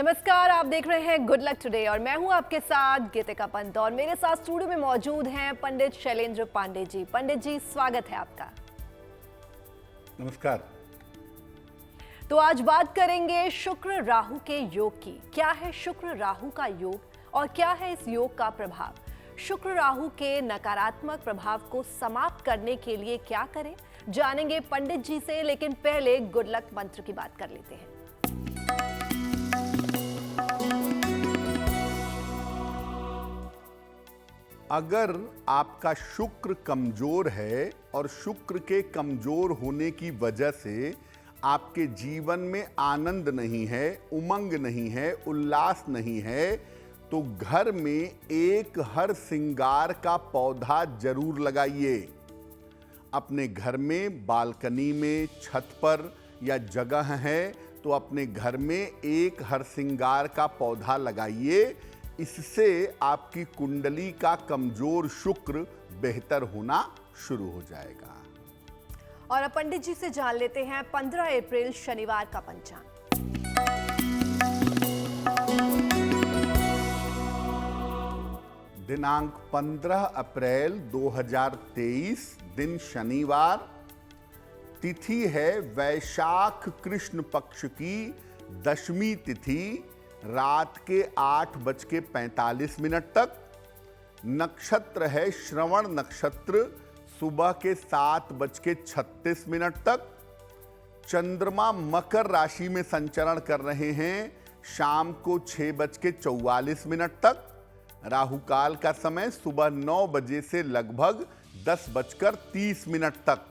नमस्कार, आप देख रहे हैं गुड लक टुडे और मैं हूं आपके साथ गीतिका पंत और मेरे साथ स्टूडियो में मौजूद हैं पंडित शैलेंद्र पांडे जी। पंडित जी, स्वागत है आपका। नमस्कार। तो आज बात करेंगे शुक्र राहु के योग की। क्या है शुक्र राहु का योग और क्या है इस योग का प्रभाव? शुक्र राहु के नकारात्मक प्रभाव को समाप्त करने के लिए क्या करें, जानेंगे पंडित जी से। लेकिन पहले गुड लक मंत्र की बात कर लेते हैं। अगर आपका शुक्र कमजोर है और शुक्र के कमजोर होने की वजह से आपके जीवन में आनंद नहीं है, उमंग नहीं है, उल्लास नहीं है, तो घर में एक हर श्रृंगार का पौधा जरूर लगाइए। अपने घर में बालकनी में, छत पर या जगह है तो अपने घर में एक हर श्रृंगार का पौधा लगाइए। इससे आपकी कुंडली का कमजोर शुक्र बेहतर होना शुरू हो जाएगा। और अब पंडित जी से जान लेते हैं 15 अप्रैल शनिवार का पंचांग। दिनांक 15 अप्रैल 2023, दिन शनिवार, तिथि है वैशाख कृष्ण पक्ष की दशमी तिथि, रात के 8:45 तक। नक्षत्र है श्रवण नक्षत्र, सुबह के 7:36 तक। चंद्रमा मकर राशि में संचरण कर रहे हैं, शाम को 6:44 तक। राहु काल का समय सुबह 9 बजे से लगभग 10:30 तक।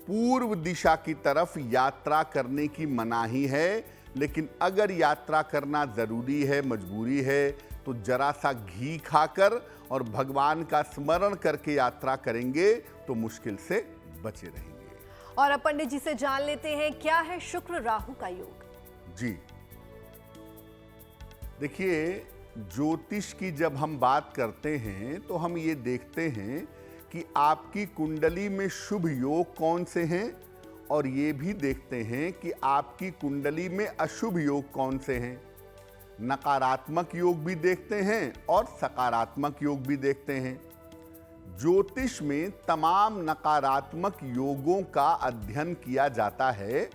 पूर्व दिशा की तरफ यात्रा करने की मनाही है, लेकिन अगर यात्रा करना जरूरी है, मजबूरी है, तो जरा सा घी खाकर और भगवान का स्मरण करके यात्रा करेंगे तो मुश्किल से बचे रहेंगे। और अब पंडित जी से जान लेते हैं क्या है शुक्र राहु का योग। जी देखिए, ज्योतिष की जब हम बात करते हैं तो हम ये देखते हैं कि आपकी कुंडली में शुभ योग कौन से हैं और ये भी देखते हैं कि आपकी कुंडली में अशुभ योग कौन से हैं। नकारात्मक योग भी देखते हैं और सकारात्मक योग भी देखते हैं। ज्योतिष में तमाम नकारात्मक योगों का अध्ययन किया जाता है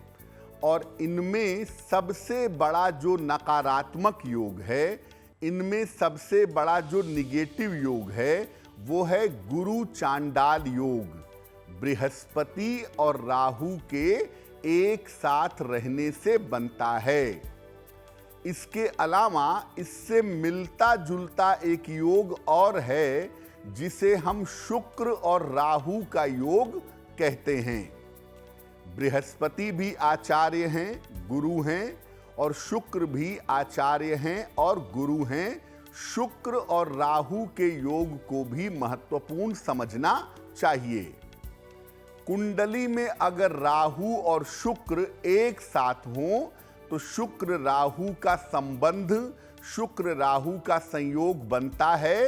और इनमें सबसे बड़ा जो नकारात्मक योग है, इनमें सबसे बड़ा जो निगेटिव योग है वो है गुरु चांडाल योग। बृहस्पति और राहु के एक साथ रहने से बनता है। इसके अलावा इससे मिलता जुलता एक योग और है जिसे हम शुक्र और राहु का योग कहते हैं। बृहस्पति भी आचार्य हैं, गुरु हैं, और शुक्र भी आचार्य हैं और गुरु हैं। शुक्र और राहु के योग को भी महत्वपूर्ण समझना चाहिए। कुंडली में अगर राहु और शुक्र एक साथ हों तो शुक्र राहु का संबंध, शुक्र राहु का संयोग बनता है।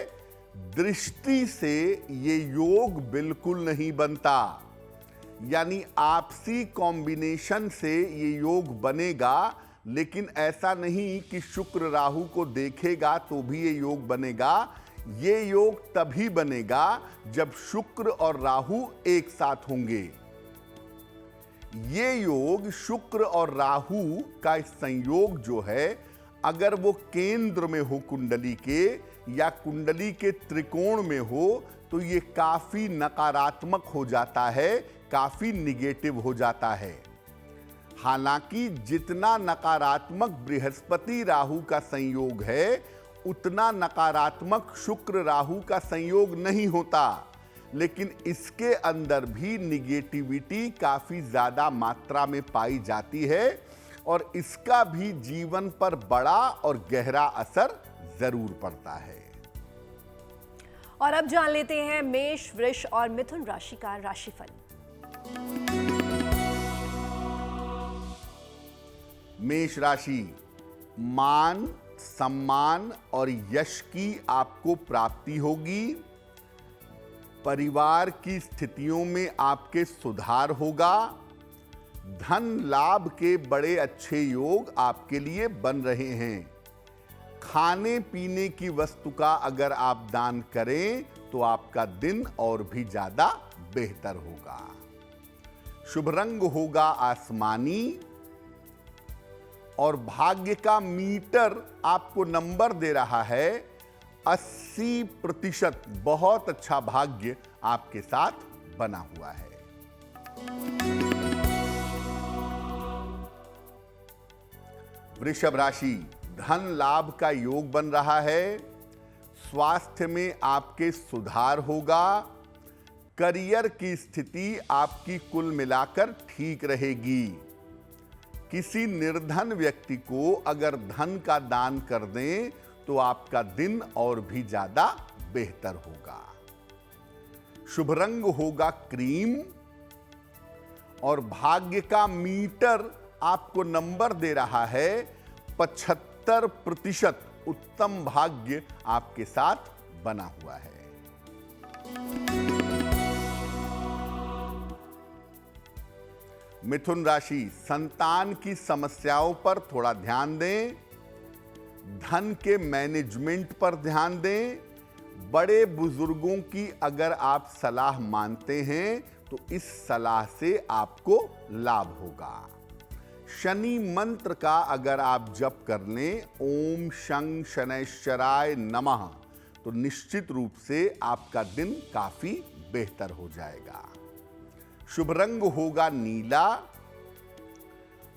दृष्टि से ये योग बिल्कुल नहीं बनता, यानी आपसी कॉम्बिनेशन से ये योग बनेगा, लेकिन ऐसा नहीं कि शुक्र राहु को देखेगा तो भी ये योग बनेगा। ये योग तभी बनेगा जब शुक्र और राहु एक साथ होंगे। ये योग शुक्र और राहु का संयोग जो है, अगर वो केंद्र में हो कुंडली के या कुंडली के त्रिकोण में हो तो ये काफी नकारात्मक हो जाता है, काफी निगेटिव हो जाता है। हालांकि जितना नकारात्मक बृहस्पति राहु का संयोग है, उतना नकारात्मक शुक्र राहु का संयोग नहीं होता, लेकिन इसके अंदर भी निगेटिविटी काफी ज्यादा मात्रा में पाई जाती है और इसका भी जीवन पर बड़ा और गहरा असर जरूर पड़ता है। और अब जान लेते हैं मेष, वृष और मिथुन राशि का राशिफल। मेष राशि, मान, सम्मान और यश की आपको प्राप्ति होगी। परिवार की स्थितियों में आपके सुधार होगा। धन लाभ के बड़े अच्छे योग आपके लिए बन रहे हैं। खाने पीने की वस्तु का अगर आप दान करें तो आपका दिन और भी ज्यादा बेहतर होगा। शुभ रंग होगा आसमानी और भाग्य का मीटर आपको नंबर दे रहा है 80%। बहुत अच्छा भाग्य आपके साथ बना हुआ है। वृषभ राशि, धन लाभ का योग बन रहा है। स्वास्थ्य में आपके सुधार होगा। करियर की स्थिति आपकी कुल मिलाकर ठीक रहेगी। किसी निर्धन व्यक्ति को अगर धन का दान कर दें तो आपका दिन और भी ज्यादा बेहतर होगा। शुभ रंग होगा क्रीम और भाग्य का मीटर आपको नंबर दे रहा है 75%। उत्तम भाग्य आपके साथ बना हुआ है। मिथुन राशि, संतान की समस्याओं पर थोड़ा ध्यान दें। धन के मैनेजमेंट पर ध्यान दें। बड़े बुजुर्गों की अगर आप सलाह मानते हैं तो इस सलाह से आपको लाभ होगा। शनि मंत्र का अगर आप जप कर लें, ओम शं शनैश्चराय नमः, तो निश्चित रूप से आपका दिन काफी बेहतर हो जाएगा। शुभ रंग होगा नीला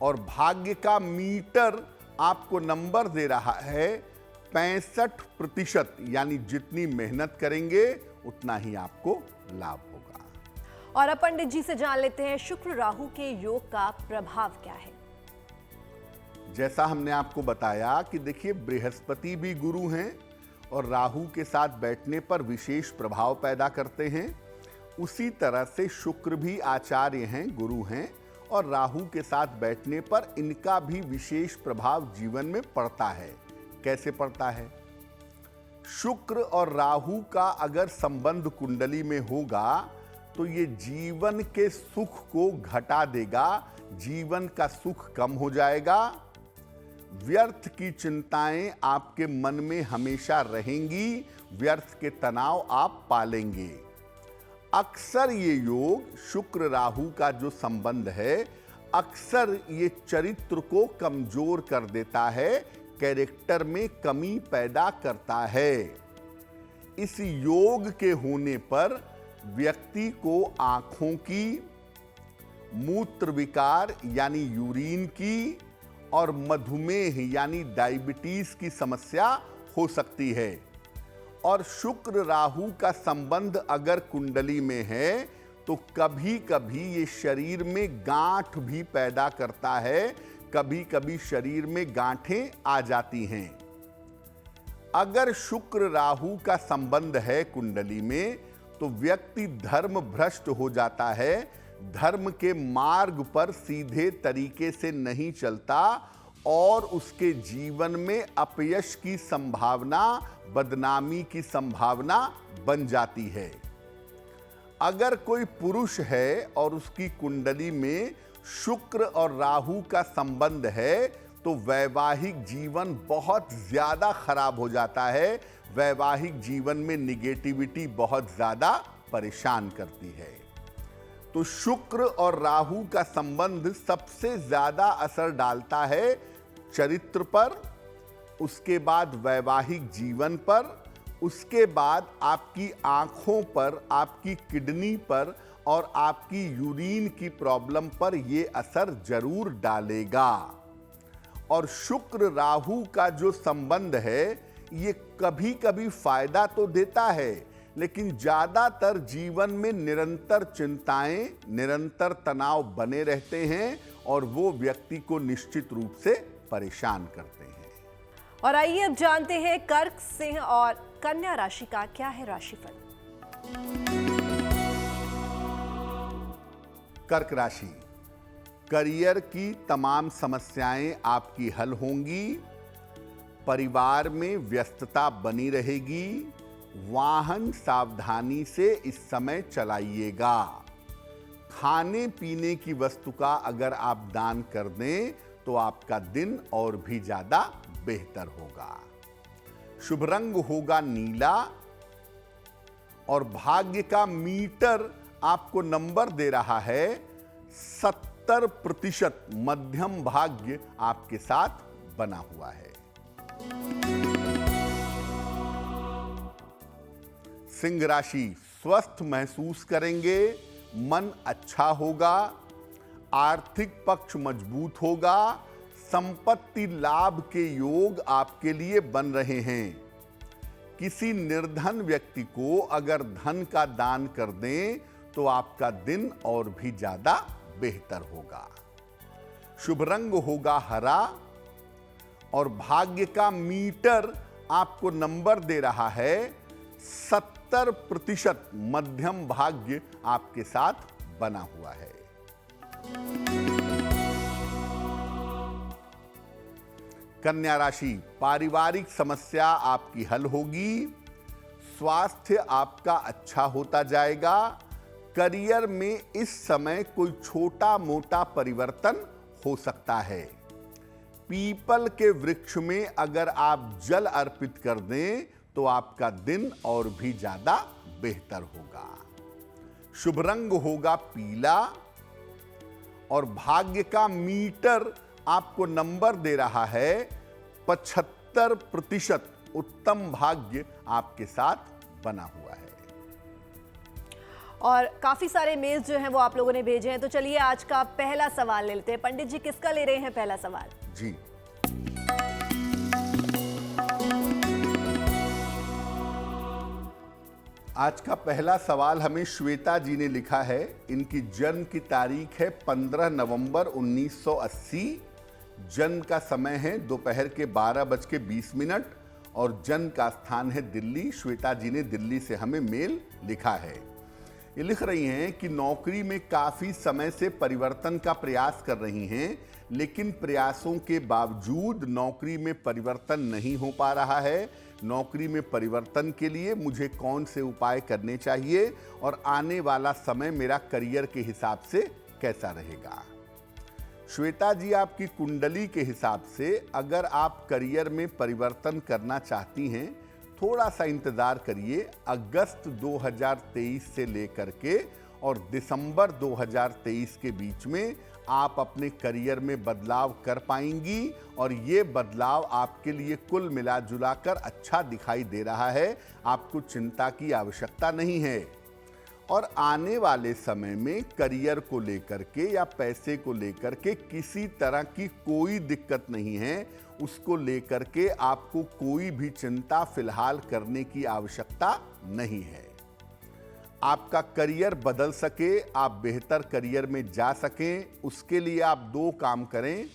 और भाग्य का मीटर आपको नंबर दे रहा है 65%। यानी जितनी मेहनत करेंगे उतना ही आपको लाभ होगा। और अब पंडित जी से जान लेते हैं शुक्र राहु के योग का प्रभाव क्या है। जैसा हमने आपको बताया कि देखिए, बृहस्पति भी गुरु हैं और राहु के साथ बैठने पर विशेष प्रभाव पैदा करते हैं। उसी तरह से शुक्र भी आचार्य हैं, गुरु हैं, और राहु के साथ बैठने पर इनका भी विशेष प्रभाव जीवन में पड़ता है। कैसे पड़ता है? शुक्र और राहु का अगर संबंध कुंडली में होगा तो ये जीवन के सुख को घटा देगा। जीवन का सुख कम हो जाएगा। व्यर्थ की चिंताएं आपके मन में हमेशा रहेंगी। व्यर्थ के तनाव आप पालेंगे। अक्सर ये योग शुक्र राहु का जो संबंध है, अक्सर ये चरित्र को कमजोर कर देता है, कैरेक्टर में कमी पैदा करता है। इस योग के होने पर व्यक्ति को आंखों की, मूत्र विकार यानी यूरिन की, और मधुमेह यानी डायबिटीज की समस्या हो सकती है। और शुक्र राहु का संबंध अगर कुंडली में है तो कभी कभी ये शरीर में गांठ भी पैदा करता है। कभी कभी शरीर में गांठें आ जाती हैं। अगर शुक्र राहु का संबंध है कुंडली में तो व्यक्ति धर्म भ्रष्ट हो जाता है। धर्म के मार्ग पर सीधे तरीके से नहीं चलता और उसके जीवन में अपयश की संभावना, बदनामी की संभावना बन जाती है। अगर कोई पुरुष है और उसकी कुंडली में शुक्र और राहु का संबंध है तो वैवाहिक जीवन बहुत ज्यादा खराब हो जाता है। वैवाहिक जीवन में निगेटिविटी बहुत ज्यादा परेशान करती है। तो शुक्र और राहु का संबंध सबसे ज्यादा असर डालता है चरित्र पर, उसके बाद वैवाहिक जीवन पर, उसके बाद आपकी आंखों पर, आपकी किडनी पर और आपकी यूरिन की प्रॉब्लम पर यह असर जरूर डालेगा। और शुक्र राहु का जो संबंध है ये कभी कभी फायदा तो देता है, लेकिन ज्यादातर जीवन में निरंतर चिंताएं, निरंतर तनाव बने रहते हैं और वो व्यक्ति को निश्चित रूप से परेशान करते हैं। और आइए अब जानते हैं कर्क, सिंह और कन्या राशि का क्या है राशिफल। कर्क राशि, करियर की तमाम समस्याएं आपकी हल होंगी। परिवार में व्यस्तता बनी रहेगी। वाहन सावधानी से इस समय चलाइएगा। खाने पीने की वस्तु का अगर आप दान कर दें तो आपका दिन और भी ज्यादा बेहतर होगा। शुभ रंग होगा नीला और भाग्य का मीटर आपको नंबर दे रहा है 70%। मध्यम भाग्य आपके साथ बना हुआ है। सिंह राशि, स्वस्थ महसूस करेंगे, मन अच्छा होगा, आर्थिक पक्ष मजबूत होगा, संपत्ति लाभ के योग आपके लिए बन रहे हैं। किसी निर्धन व्यक्ति को अगर धन का दान कर दें तो आपका दिन और भी ज्यादा बेहतर होगा। शुभ रंग होगा हरा और भाग्य का मीटर आपको नंबर दे रहा है 70%। मध्यम भाग्य आपके साथ बना हुआ है। कन्या राशि, पारिवारिक समस्या आपकी हल होगी, स्वास्थ्य आपका अच्छा होता जाएगा, करियर में इस समय कोई छोटा मोटा परिवर्तन हो सकता है। पीपल के वृक्ष में अगर आप जल अर्पित कर दें तो आपका दिन और भी ज्यादा बेहतर होगा। शुभ रंग होगा पीला और भाग्य का मीटर आपको नंबर दे रहा है 75%। उत्तम भाग्य आपके साथ बना हुआ है। और काफी सारे मेल्स जो हैं वो आप लोगों ने भेजे हैं, तो चलिए आज का पहला सवाल ले लेते हैं। पंडित जी, किसका ले रहे हैं पहला सवाल? जी, आज का पहला सवाल हमें श्वेता जी ने लिखा है। इनकी जन्म की तारीख है 15 नवंबर 1980। जन्म का समय है दोपहर के 12:20 और जन्म का स्थान है दिल्ली। श्वेता जी ने दिल्ली से हमें मेल लिखा है। ये लिख रही हैं कि नौकरी में काफ़ी समय से परिवर्तन का प्रयास कर रही हैं, लेकिन प्रयासों के बावजूद नौकरी में परिवर्तन नहीं हो पा रहा है। नौकरी में परिवर्तन के लिए मुझे कौन से उपाय करने चाहिए और आने वाला समय मेरा करियर के हिसाब से कैसा रहेगा? श्वेता जी, आपकी कुंडली के हिसाब से अगर आप करियर में परिवर्तन करना चाहती हैं, थोड़ा सा इंतजार करिए। अगस्त 2023 से लेकर के और दिसंबर 2023 के बीच में आप अपने करियर में बदलाव कर पाएंगी और ये बदलाव आपके लिए कुल मिला जुला कर अच्छा दिखाई दे रहा है। आपको चिंता की आवश्यकता नहीं है और आने वाले समय में करियर को लेकर के या पैसे को लेकर के किसी तरह की कोई दिक्कत नहीं है। उसको लेकर के आपको कोई भी चिंता फिलहाल करने की आवश्यकता नहीं है। आपका करियर बदल सके, आप बेहतर करियर में जा सकें, उसके लिए आप 2 काम करें।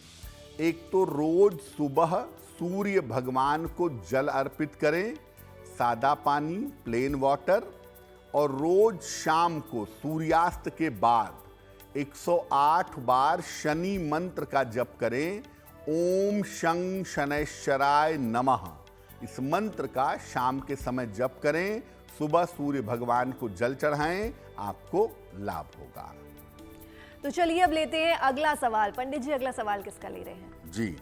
एक तो रोज सुबह सूर्य भगवान को जल अर्पित करें, सादा पानी, प्लेन वाटर, और रोज शाम को सूर्यास्त के बाद 108 बार शनि मंत्र का जप करें। ओम शं शनैश्चराय नमः। इस मंत्र का शाम के समय जप करें, सुबह सूर्य भगवान को जल चढ़ाएं, आपको लाभ होगा। तो चलिए अब लेते हैं अगला सवाल। पंडित जी, अगला सवाल किसका ले रहे हैं? जी,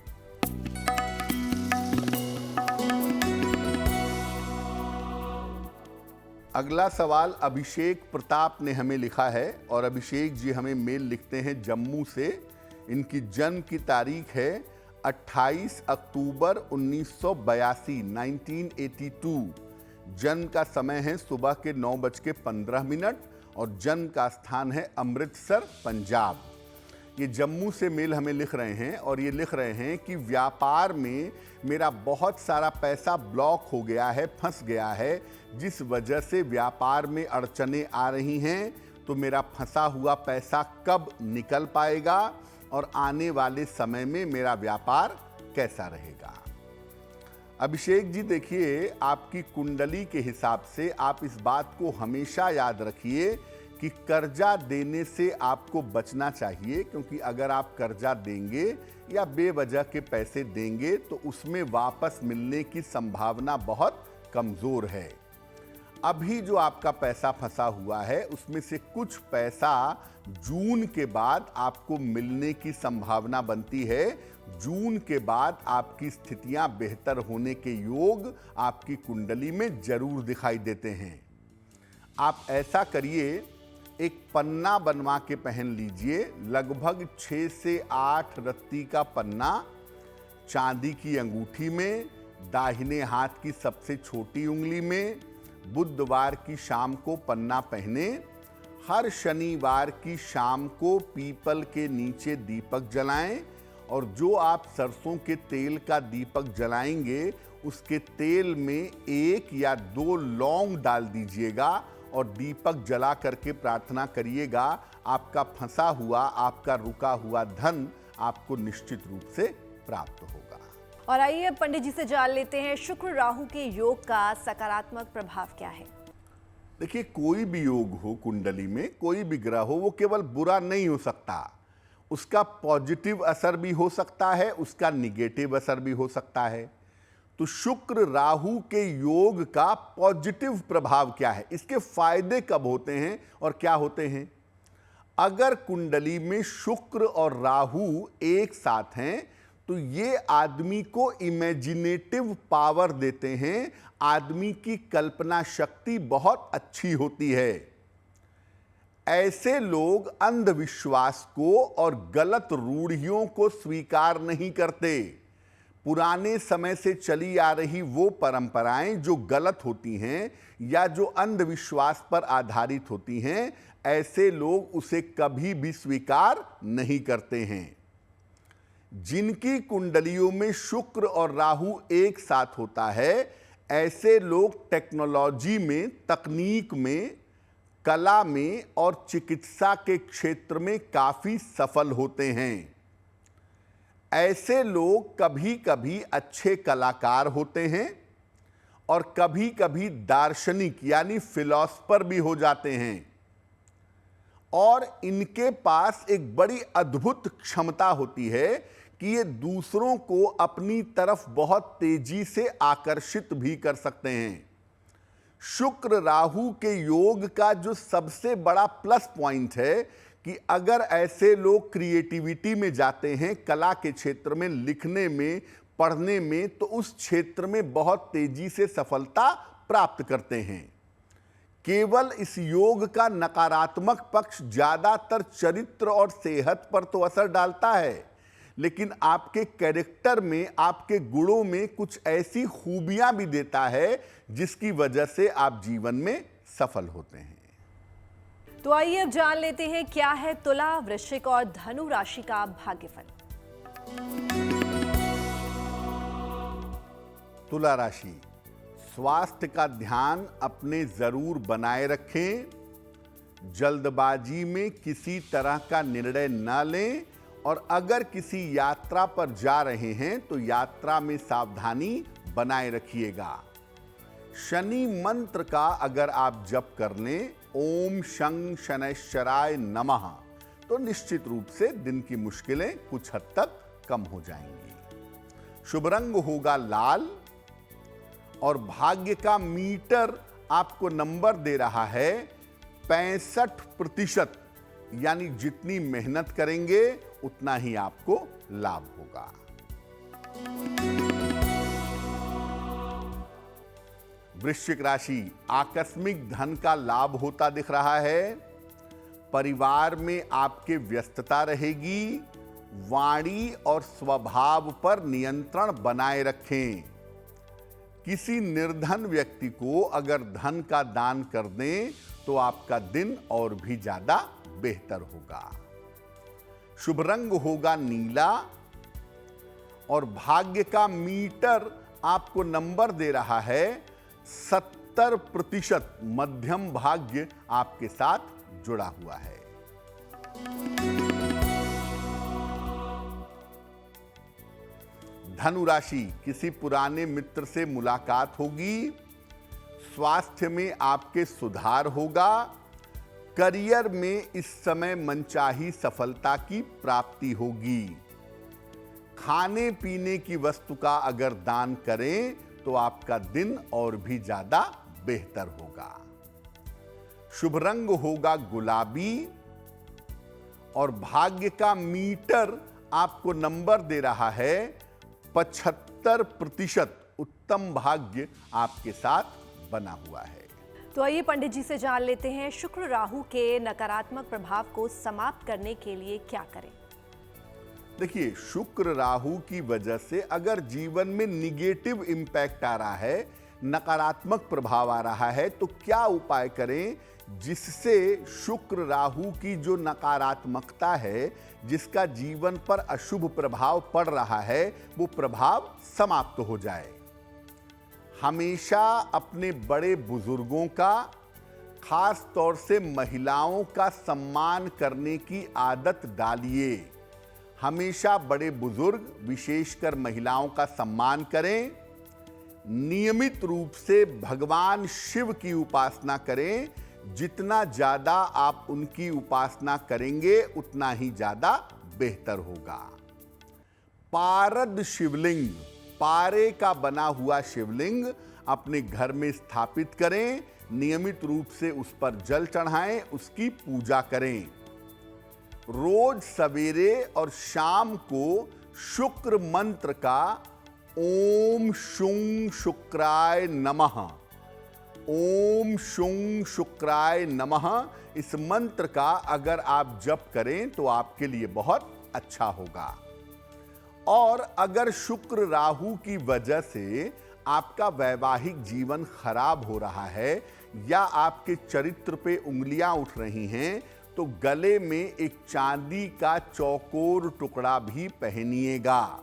अगला सवाल अभिषेक प्रताप ने हमें लिखा है और अभिषेक जी हमें मेल लिखते हैं जम्मू से। इनकी जन्म की तारीख है 28 अक्टूबर 1982, 1982। जन्म का समय है सुबह के 9:15 और जन्म का स्थान है अमृतसर, पंजाब। ये जम्मू से मेल हमें लिख रहे हैं और ये लिख रहे हैं कि व्यापार में मेरा बहुत सारा पैसा ब्लॉक हो गया है, फंस गया है, जिस वजह से व्यापार में अड़चनें आ रही हैं। तो मेरा फंसा हुआ पैसा कब निकल पाएगा और आने वाले समय में मेरा व्यापार कैसा रहेगा? अभिषेक जी, देखिए, आपकी कुंडली के हिसाब से आप इस बात को हमेशा याद रखिए कि कर्जा देने से आपको बचना चाहिए, क्योंकि अगर आप कर्जा देंगे या बेवजह के पैसे देंगे तो उसमें वापस मिलने की संभावना बहुत कमज़ोर है। अभी जो आपका पैसा फंसा हुआ है उसमें से कुछ पैसा जून के बाद आपको मिलने की संभावना बनती है। जून के बाद आपकी स्थितियां बेहतर होने के योग आपकी कुंडली में जरूर दिखाई देते हैं। आप ऐसा करिए, एक पन्ना बनवा के पहन लीजिए, लगभग 6 से 8 रत्ती का पन्ना, चांदी की अंगूठी में, दाहिने हाथ की सबसे छोटी उंगली में। बुधवार की शाम को पन्ना पहने। हर शनिवार की शाम को पीपल के नीचे दीपक जलाएं और जो आप सरसों के तेल का दीपक जलाएंगे उसके तेल में 1 या 2 लौंग डाल दीजिएगा और दीपक जला करके प्रार्थना करिएगा। आपका फंसा हुआ, आपका रुका हुआ धन आपको निश्चित रूप से प्राप्त होगा। और आइए पंडित जी से जान लेते हैं शुक्र राहु के योग का सकारात्मक प्रभाव क्या है। देखिए, कोई भी योग हो कुंडली में, कोई भी ग्रह हो, वो केवल बुरा नहीं हो सकता। उसका पॉजिटिव असर भी हो सकता है, उसका निगेटिव असर भी हो सकता है। तो शुक्र राहु के योग का पॉजिटिव प्रभाव क्या है, इसके फायदे कब होते हैं और क्या होते हैं। अगर कुंडली में शुक्र और राहु एक साथ हैं तो ये आदमी को इमेजिनेटिव पावर देते हैं। आदमी की कल्पना शक्ति बहुत अच्छी होती है। ऐसे लोग अंधविश्वास को और गलत रूढ़ियों को स्वीकार नहीं करते। पुराने समय से चली आ रही वो परंपराएं जो गलत होती हैं या जो अंधविश्वास पर आधारित होती हैं, ऐसे लोग उसे कभी भी स्वीकार नहीं करते हैं। जिनकी कुंडलियों में शुक्र और राहु एक साथ होता है, ऐसे लोग टेक्नोलॉजी में, तकनीक में, कला में और चिकित्सा के क्षेत्र में काफी सफल होते हैं। ऐसे लोग कभी कभी अच्छे कलाकार होते हैं और कभी कभी दार्शनिक यानी फिलॉसफर भी हो जाते हैं। और इनके पास एक बड़ी अद्भुत क्षमता होती है कि ये दूसरों को अपनी तरफ बहुत तेजी से आकर्षित भी कर सकते हैं। शुक्र राहु के योग का जो सबसे बड़ा प्लस पॉइंट है कि अगर ऐसे लोग क्रिएटिविटी में जाते हैं, कला के क्षेत्र में, लिखने में, पढ़ने में, तो उस क्षेत्र में बहुत तेजी से सफलता प्राप्त करते हैं। केवल इस योग का नकारात्मक पक्ष ज्यादातर चरित्र और सेहत पर तो असर डालता है, लेकिन आपके कैरेक्टर में, आपके गुणों में कुछ ऐसी खूबियां भी देता है जिसकी वजह से आप जीवन में सफल होते हैं। तो आइए अब जान लेते हैं क्या है तुला, वृश्चिक और धनु राशि का भाग्यफल। तुला राशि, स्वास्थ्य का ध्यान अपने जरूर बनाए रखें। जल्दबाजी में किसी तरह का निर्णय न लें और अगर किसी यात्रा पर जा रहे हैं तो यात्रा में सावधानी बनाए रखिएगा। शनि मंत्र का अगर आप जप कर लें, ओम शं शनैश्चराय नमः, तो निश्चित रूप से दिन की मुश्किलें कुछ हद तक कम हो जाएंगी। शुभ रंग होगा लाल और भाग्य का मीटर आपको नंबर दे रहा है 65%, यानी जितनी मेहनत करेंगे उतना ही आपको लाभ होगा। वृश्चिक राशि, आकस्मिक धन का लाभ होता दिख रहा है। परिवार में आपके व्यस्तता रहेगी। वाणी और स्वभाव पर नियंत्रण बनाए रखें। किसी निर्धन व्यक्ति को अगर धन का दान कर दें तो आपका दिन और भी ज्यादा बेहतर होगा। शुभ रंग होगा नीला और भाग्य का मीटर आपको नंबर दे रहा है 70%। मध्यम भाग्य आपके साथ जुड़ा हुआ है। धनु राशि, किसी पुराने मित्र से मुलाकात होगी। स्वास्थ्य में आपके सुधार होगा। करियर में इस समय मनचाही सफलता की प्राप्ति होगी। खाने पीने की वस्तु का अगर दान करें तो आपका दिन और भी ज्यादा बेहतर होगा। शुभ रंग होगा गुलाबी और भाग्य का मीटर आपको नंबर दे रहा है 75%। उत्तम भाग्य आपके साथ बना हुआ है। तो आइए पंडित जी से जान लेते हैं शुक्र राहु के नकारात्मक प्रभाव को समाप्त करने के लिए क्या करें। देखिए, शुक्र राहु की वजह से अगर जीवन में निगेटिव इंपैक्ट आ रहा है, नकारात्मक प्रभाव आ रहा है, तो क्या उपाय करें जिससे शुक्र राहु की जो नकारात्मकता है, जिसका जीवन पर अशुभ प्रभाव पड़ रहा है, वो प्रभाव समाप्त हो जाए। हमेशा अपने बड़े बुजुर्गों का, खास तौर से महिलाओं का सम्मान करने की आदत डालिए। हमेशा बड़े बुजुर्ग, विशेषकर महिलाओं का सम्मान करें। नियमित रूप से भगवान शिव की उपासना करें। जितना ज्यादा आप उनकी उपासना करेंगे उतना ही ज्यादा बेहतर होगा। पारद शिवलिंग, पारे का बना हुआ शिवलिंग अपने घर में स्थापित करें। नियमित रूप से उस पर जल चढ़ाएं, उसकी पूजा करें। रोज सवेरे और शाम को शुक्र मंत्र का ओम शुं शुक्राय नमः, ओम शुं शुक्राय नमः, इस मंत्र का अगर आप जप करें तो आपके लिए बहुत अच्छा होगा। और अगर शुक्र राहु की वजह से आपका वैवाहिक जीवन खराब हो रहा है या आपके चरित्र पे उंगलियां उठ रही हैं, तो गले में एक चांदी का चौकोर टुकड़ा भी पहनिएगा।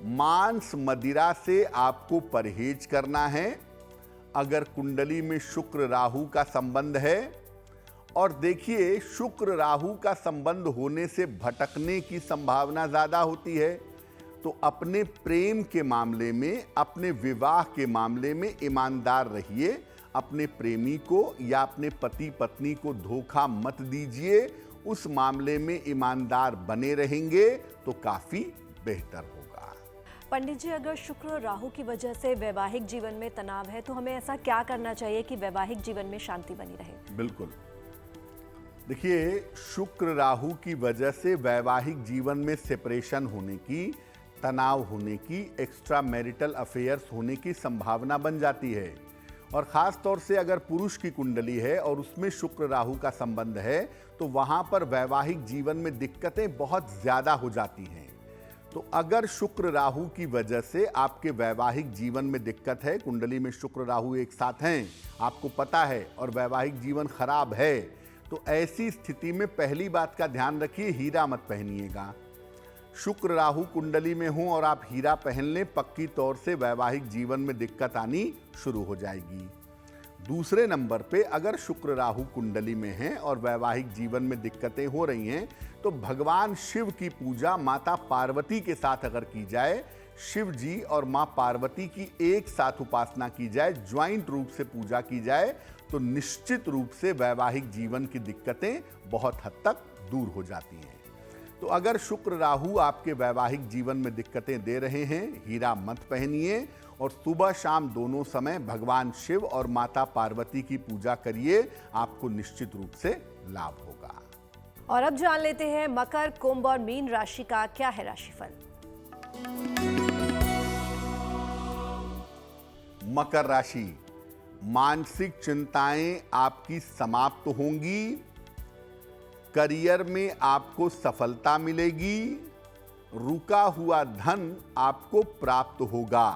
मांस मदिरा से आपको परहेज करना है अगर कुंडली में शुक्र राहु का संबंध है। और देखिए, शुक्र राहु का संबंध होने से भटकने की संभावना ज्यादा होती है। तो अपने प्रेम के मामले में, अपने विवाह के मामले में ईमानदार रहिए। अपने प्रेमी को या अपने पति पत्नी को धोखा मत दीजिए। उस मामले में ईमानदार बने रहेंगे तो काफी बेहतर होगा। पंडित जी, अगर शुक्र राहु की वजह से वैवाहिक जीवन में तनाव है तो हमें ऐसा क्या करना चाहिए कि वैवाहिक जीवन में शांति बनी रहे? बिल्कुल, देखिए, शुक्र राहु की वजह से वैवाहिक जीवन में सेपरेशन होने की, तनाव होने की, एक्स्ट्रा मैरिटल अफेयर्स होने की संभावना बन जाती है। और खास तौर से अगर पुरुष की कुंडली है और उसमें शुक्र राहु का संबंध है तो वहां पर वैवाहिक जीवन में दिक्कतें बहुत ज्यादा हो जाती हैं। तो अगर शुक्र राहु की वजह से आपके वैवाहिक जीवन में दिक्कत है, कुंडली में शुक्र राहु एक साथ हैं, आपको पता है, और वैवाहिक जीवन खराब है, तो ऐसी स्थिति में पहली बात का ध्यान रखिए, हीरा मत पहनिएगा। शुक्र राहु कुंडली में हो और आप हीरा पहन लें, पक्की तौर से वैवाहिक जीवन में दिक्कत आनी शुरू हो जाएगी। दूसरे नंबर पे, अगर शुक्र राहु कुंडली में हैं और वैवाहिक जीवन में दिक्कतें हो रही हैं, तो भगवान शिव की पूजा माता पार्वती के साथ अगर की जाए, शिव जी और मां पार्वती की एक साथ उपासना की जाए, ज्वाइंट रूप से पूजा की जाए, तो निश्चित रूप से वैवाहिक जीवन की दिक्कतें बहुत हद तक दूर हो जाती हैं। तो अगर शुक्र राहु आपके वैवाहिक जीवन में दिक्कतें दे रहे हैं, हीरा मत पहनिए और सुबह शाम दोनों समय भगवान शिव और माता पार्वती की पूजा करिए, आपको निश्चित रूप से लाभ होगा। और अब जान लेते हैं मकर, कुंभ और मीन राशि का क्या है राशिफल। मकर राशि, मानसिक चिंताएं आपकी समाप्त होंगी। करियर में आपको सफलता मिलेगी। रुका हुआ धन आपको प्राप्त होगा।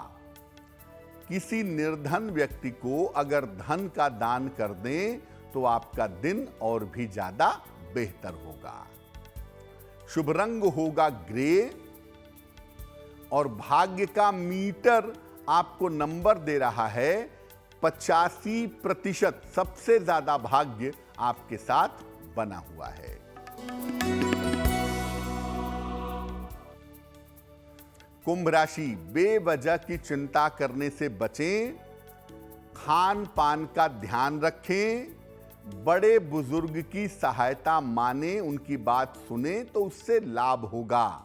किसी निर्धन व्यक्ति को अगर धन का दान कर दें तो आपका दिन और भी ज्यादा बेहतर होगा। शुभ रंग होगा ग्रे और भाग्य का मीटर आपको नंबर दे रहा है 85%। सबसे ज्यादा भाग्य आपके साथ बना हुआ है। कुंभ राशि, बेवजह की चिंता करने से बचें। खान पान का ध्यान रखें। बड़े बुजुर्ग की सहायता माने, उनकी बात सुने तो उससे लाभ होगा।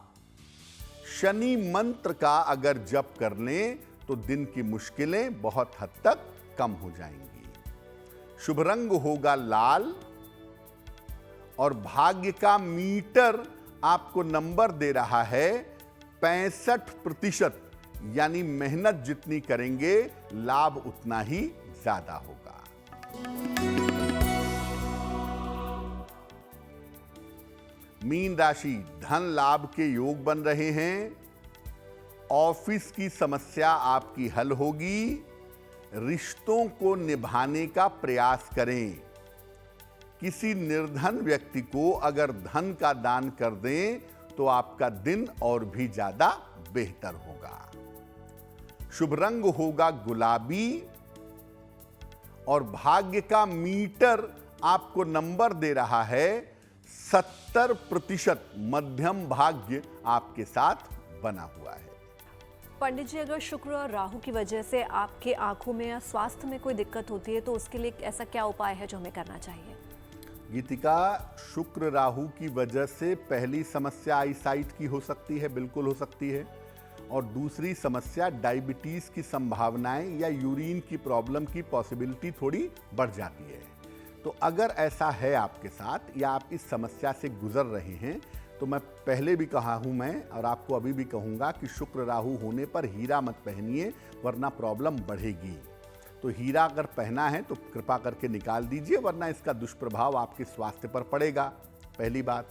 शनि मंत्र का अगर जप कर लें तो दिन की मुश्किलें बहुत हद तक कम हो जाएंगी। शुभ रंग होगा लाल और भाग्य का मीटर आपको नंबर दे रहा है 65%, यानी मेहनत जितनी करेंगे लाभ उतना ही ज्यादा होगा। मीन राशि, धन लाभ के योग बन रहे हैं। ऑफिस की समस्या आपकी हल होगी। रिश्तों को निभाने का प्रयास करें। किसी निर्धन व्यक्ति को अगर धन का दान कर दें तो आपका दिन और भी ज्यादा बेहतर होगा। शुभ रंग होगा गुलाबी और भाग्य का मीटर आपको नंबर दे रहा है 70%। मध्यम भाग्य आपके साथ बना हुआ है। पंडित जी, अगर शुक्र और राहु की वजह से आपके आंखों में या स्वास्थ्य में कोई दिक्कत होती है तो उसके लिए ऐसा क्या उपाय है जो हमें करना चाहिए? गीतिका, शुक्र राहु की वजह से पहली समस्या आईसाइट की हो सकती है, बिल्कुल हो सकती है। और दूसरी समस्या डायबिटीज की संभावनाएं या यूरिन की प्रॉब्लम की पॉसिबिलिटी थोड़ी बढ़ जाती है। तो अगर ऐसा है आपके साथ या आप इस समस्या से गुजर रहे हैं तो मैं पहले भी कहा हूं मैं और आपको अभी भी कहूंगा कि शुक्र राहु होने पर हीरा मत पहनिए, वरना प्रॉब्लम बढ़ेगी। तो हीरा अगर पहना है तो कृपा करके निकाल दीजिए, वरना इसका दुष्प्रभाव आपके स्वास्थ्य पर पड़ेगा। पहली बात।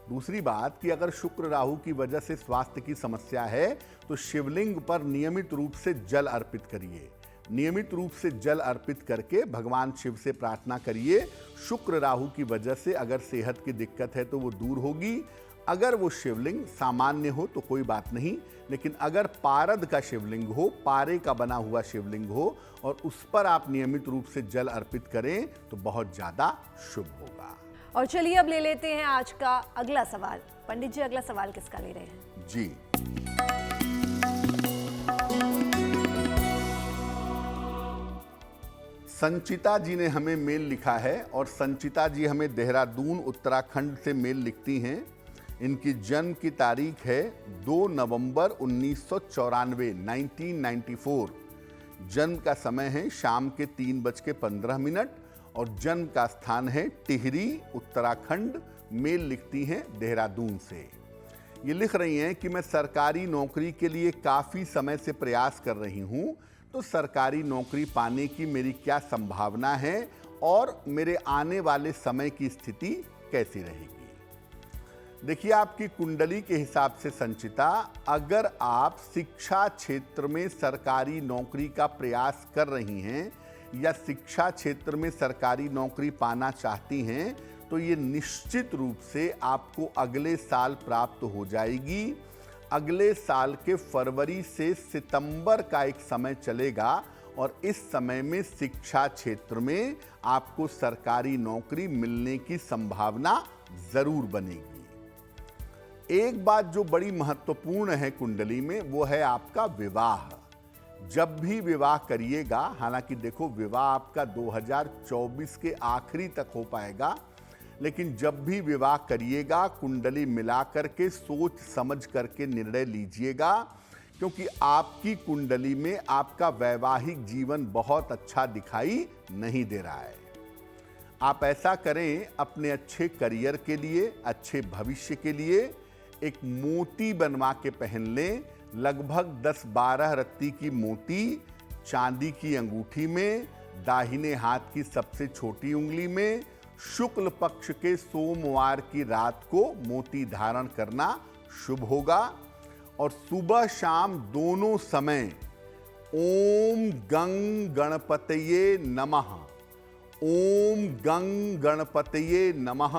दूसरी बात कि अगर शुक्र राहु की वजह से स्वास्थ्य की समस्या है तो शिवलिंग पर नियमित रूप से जल अर्पित करिए। नियमित रूप से जल अर्पित करके भगवान शिव से प्रार्थना करिए। शुक्र राहु की वजह से अगर सेहत की दिक्कत है तो वो दूर होगी। अगर वो शिवलिंग सामान्य हो तो कोई बात नहीं, लेकिन अगर पारद का शिवलिंग हो, पारे का बना हुआ शिवलिंग हो और उस पर आप नियमित रूप से जल अर्पित करें तो बहुत ज्यादा शुभ होगा। और चलिए अब ले लेते हैं आज का अगला सवाल। पंडित जी, अगला सवाल किसका ले रहे हैं? जी, संचिता जी ने हमें मेल लिखा है और संचिता जी हमें देहरादून उत्तराखंड से मेल लिखती हैं। इनकी जन्म की तारीख है 2 नवंबर 1994, 1994। जन्म का समय है शाम के 3:15 और जन्म का स्थान है टिहरी, उत्तराखंड। मेल लिखती हैं देहरादून से। ये लिख रही हैं कि मैं सरकारी नौकरी के लिए काफ़ी समय से प्रयास कर रही हूँ, तो सरकारी नौकरी पाने की मेरी क्या संभावना है और मेरे आने वाले समय की स्थिति कैसी रहेगी। देखिए, आपकी कुंडली के हिसाब से संचिता, अगर आप शिक्षा क्षेत्र में सरकारी नौकरी का प्रयास कर रही हैं या शिक्षा क्षेत्र में सरकारी नौकरी पाना चाहती हैं तो ये निश्चित रूप से आपको अगले साल प्राप्त हो जाएगी। अगले साल के फरवरी से सितंबर का एक समय चलेगा और इस समय में शिक्षा क्षेत्र में आपको सरकारी नौकरी मिलने की संभावना जरूर बनेगी। एक बात जो बड़ी महत्वपूर्ण है कुंडली में, वो है आपका विवाह। जब भी विवाह करिएगा, हालांकि देखो विवाह आपका 2024 के आखिरी तक हो पाएगा, लेकिन जब भी विवाह करिएगा कुंडली मिला करके सोच समझ करके निर्णय लीजिएगा, क्योंकि आपकी कुंडली में आपका वैवाहिक जीवन बहुत अच्छा दिखाई नहीं दे रहा है। आप ऐसा करें, अपने अच्छे करियर के लिए, अच्छे भविष्य के लिए एक मोती बनवा के पहन लें। लगभग 10-12 रत्ती की मोती चांदी की अंगूठी में, दाहिने हाथ की सबसे छोटी उंगली में, शुक्ल पक्ष के सोमवार की रात को मोती धारण करना शुभ होगा। और सुबह शाम दोनों समय ओम गंग गणपतये नमः, ओम गंग गणपतये नमः,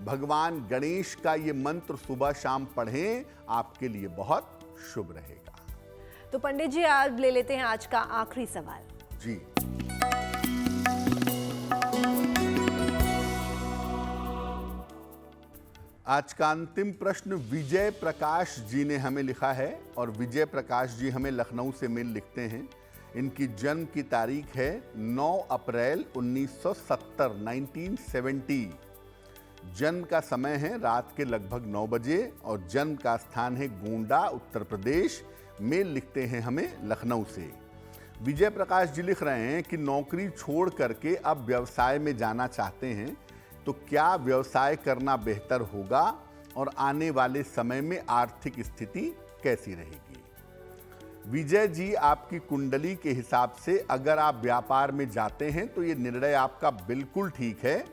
भगवान गणेश का ये मंत्र सुबह शाम पढ़ें, आपके लिए बहुत शुभ रहेगा। तो पंडित जी, आज ले लेते हैं आज का आखिरी सवाल। जी, आज का अंतिम प्रश्न विजय प्रकाश जी ने हमें लिखा है और विजय प्रकाश जी हमें लखनऊ से मेल लिखते हैं। इनकी जन्म की तारीख है 9 अप्रैल 1970, 1970। जन्म का समय है रात के लगभग 9 बजे और जन्म का स्थान है गोंडा, उत्तर प्रदेश। मेल लिखते हैं हमें लखनऊ से। विजय प्रकाश जी लिख रहे हैं कि नौकरी छोड़ करके अब व्यवसाय में जाना चाहते हैं, तो क्या व्यवसाय करना बेहतर होगा और आने वाले समय में आर्थिक स्थिति कैसी रहेगी? विजय जी, आपकी कुंडली के हिसाब से अगर आप व्यापार में जाते हैं तो ये निर्णय आपका बिल्कुल ठीक है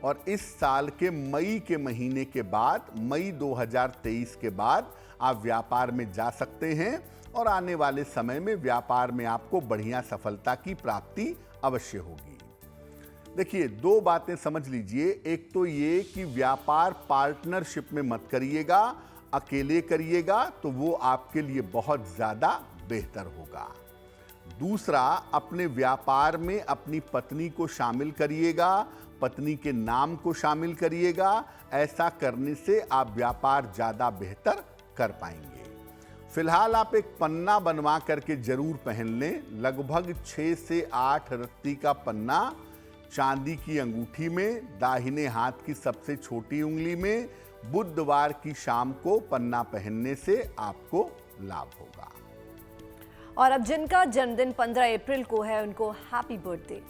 और इस साल के मई के महीने के बाद, मई 2023 के बाद आप व्यापार में जा सकते हैं और आने वाले समय में व्यापार में आपको बढ़िया सफलता की प्राप्ति अवश्य होगी। देखिए, दो बातें समझ लीजिए। एक तो ये कि व्यापार पार्टनरशिप में मत करिएगा, अकेले करिएगा तो वो आपके लिए बहुत ज्यादा बेहतर होगा। दूसरा, अपने व्यापार में अपनी पत्नी को शामिल करिएगा, पत्नी के नाम को शामिल करिएगा। ऐसा करने से आप व्यापार ज्यादा बेहतर कर पाएंगे। फिलहाल आप एक पन्ना बनवा करके जरूर पहन लें, लगभग 6 से 8 रत्ती का पन्ना चांदी की अंगूठी में, दाहिने हाथ की सबसे छोटी उंगली में, बुधवार की शाम को पन्ना पहनने से आपको लाभ होगा। और अब जिनका जन्मदिन 15 अप्रैल को है, उनको हैप्पी बर्थडे।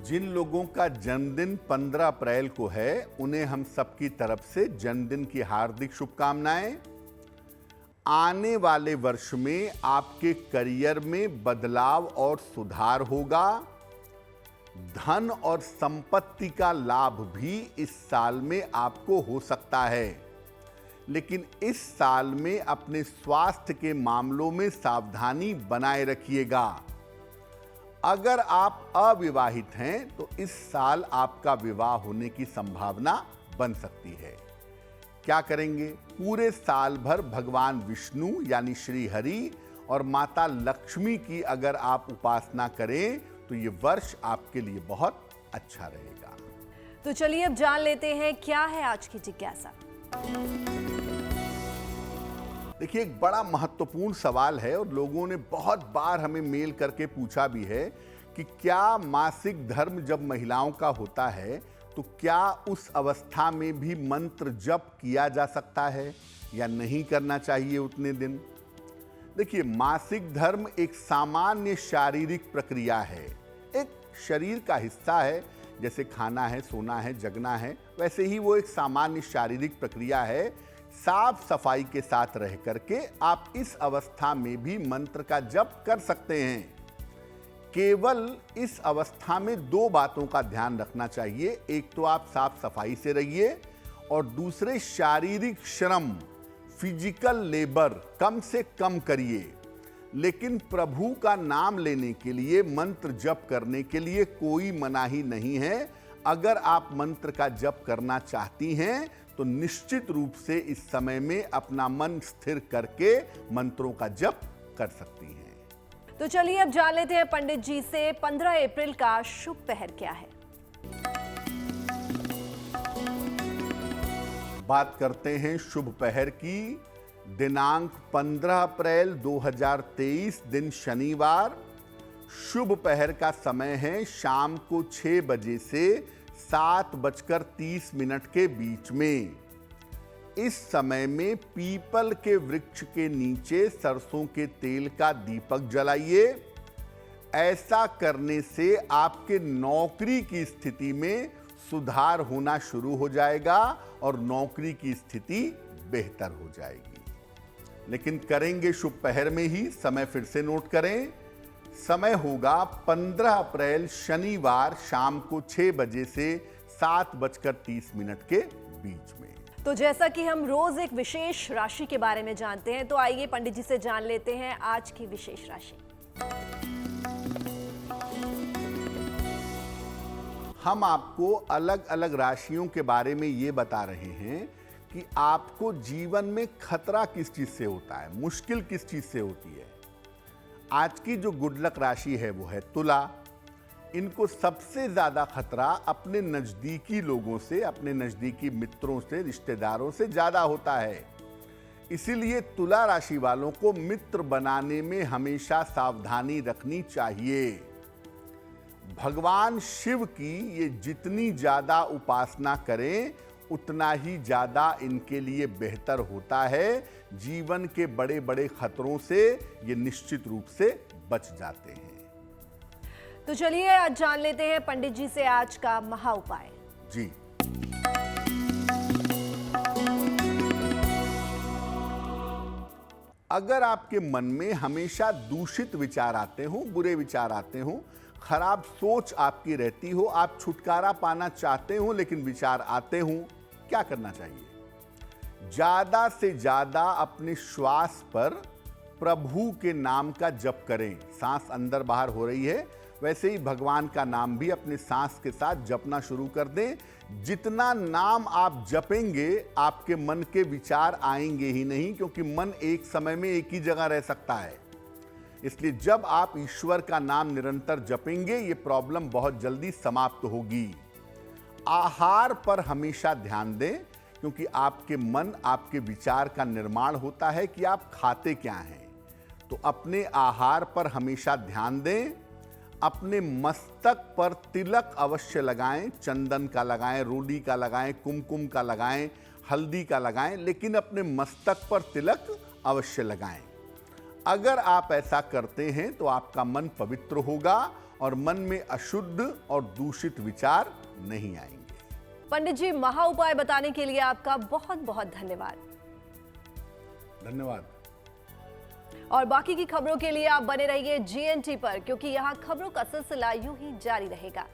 जिन लोगों का जन्मदिन 15 अप्रैल को है, उन्हें हम सबकी तरफ से जन्मदिन की हार्दिक शुभकामनाएं। आने वाले वर्ष में आपके करियर में बदलाव और सुधार होगा। धन और संपत्ति का लाभ भी इस साल में आपको हो सकता है, लेकिन इस साल में अपने स्वास्थ्य के मामलों में सावधानी बनाए रखिएगा। अगर आप अविवाहित हैं तो इस साल आपका विवाह होने की संभावना बन सकती है। क्या करेंगे? पूरे साल भर भगवान विष्णु यानी श्री हरि और माता लक्ष्मी की अगर आप उपासना करें तो ये वर्ष आपके लिए बहुत अच्छा रहेगा। तो चलिए अब जान लेते हैं क्या है आज की जिज्ञासा। देखिए, एक बड़ा महत्वपूर्ण सवाल है और लोगों ने बहुत बार हमें मेल करके पूछा भी है कि क्या मासिक धर्म जब महिलाओं का होता है तो क्या उस अवस्था में भी मंत्र जप किया जा सकता है या नहीं करना चाहिए उतने दिन? देखिए, मासिक धर्म एक सामान्य शारीरिक प्रक्रिया है, एक शरीर का हिस्सा है। जैसे खाना है, सोना है, जगना है, वैसे ही वो एक सामान्य शारीरिक प्रक्रिया है। साफ सफाई के साथ रह करके आप इस अवस्था में भी मंत्र का जप कर सकते हैं। केवल इस अवस्था में दो बातों का ध्यान रखना चाहिए। एक तो आप साफ सफाई से रहिए और दूसरे शारीरिक श्रम, फिजिकल लेबर कम से कम करिए। लेकिन प्रभु का नाम लेने के लिए, मंत्र जप करने के लिए कोई मनाही नहीं है। अगर आप मंत्र का जप करना चाहती हैं तो निश्चित रूप से इस समय में अपना मन स्थिर करके मंत्रों का जप कर सकती हैं। तो चलिए अब जान लेते हैं पंडित जी से 15 अप्रैल का शुभ पहर क्या है। बात करते हैं शुभ पहर की। दिनांक 15 अप्रैल 2023, दिन शनिवार। शुभ पहर का समय है शाम को 6 बजे से 7:30 के बीच में। इस समय में पीपल के वृक्ष के नीचे सरसों के तेल का दीपक जलाइए। ऐसा करने से आपके नौकरी की स्थिति में सुधार होना शुरू हो जाएगा और नौकरी की स्थिति बेहतर हो जाएगी। लेकिन करेंगे शुभ पहर में ही। समय फिर से नोट करें। समय होगा 15 अप्रैल शनिवार शाम को 6 बजे से 7:30 के बीच में। तो जैसा कि हम रोज एक विशेष राशि के बारे में जानते हैं, तो आइए पंडित जी से जान लेते हैं आज की विशेष राशि। हम आपको अलग अलग राशियों के बारे में ये बता रहे हैं कि आपको जीवन में खतरा किस चीज से होता है, मुश्किल किस चीज से होती है। आज की जो गुड लक राशि है वो है तुला। इनको सबसे ज्यादा खतरा अपने नजदीकी लोगों से, अपने नजदीकी मित्रों से, रिश्तेदारों से ज्यादा होता है। इसीलिए तुला राशि वालों को मित्र बनाने में हमेशा सावधानी रखनी चाहिए। भगवान शिव की ये जितनी ज्यादा उपासना करें उतना ही ज्यादा इनके लिए बेहतर होता है। जीवन के बड़े बड़े खतरों से ये निश्चित रूप से बच जाते हैं। तो चलिए आज जान लेते हैं पंडित जी से आज का महा उपाय। जी, अगर आपके मन में हमेशा दूषित विचार आते हो, बुरे विचार आते हो, खराब सोच आपकी रहती हो, आप छुटकारा पाना चाहते हो लेकिन विचार आते हो, क्या करना चाहिए? ज्यादा से ज्यादा अपने श्वास पर प्रभु के नाम का जप करें। सांस अंदर बाहर हो रही है, वैसे ही भगवान का नाम भी अपने सांस के साथ जपना शुरू कर दें। जितना नाम आप जपेंगे आपके मन के विचार आएंगे ही नहीं, क्योंकि मन एक समय में एक ही जगह रह सकता है। इसलिए जब आप ईश्वर का नाम निरंतर जपेंगे ये प्रॉब्लम बहुत जल्दी समाप्त होगी। आहार पर हमेशा ध्यान दें, क्योंकि आपके मन आपके विचार का निर्माण होता है कि आप खाते क्या हैं। तो अपने आहार पर हमेशा ध्यान दें। अपने मस्तक पर तिलक अवश्य लगाएं, चंदन का लगाएं, रोली का लगाएं, कुमकुम का लगाएं, हल्दी का लगाएं, लेकिन अपने मस्तक पर तिलक अवश्य लगाएं। अगर आप ऐसा करते हैं तो आपका मन पवित्र होगा और मन में अशुद्ध और दूषित विचार नहीं आएंगे। पंडित जी, महा उपाय बताने के लिए आपका बहुत बहुत धन्यवाद। धन्यवाद। और बाकी की खबरों के लिए आप बने रहिए GNT पर, क्योंकि यहाँ खबरों का सिलसिला यूं ही जारी रहेगा।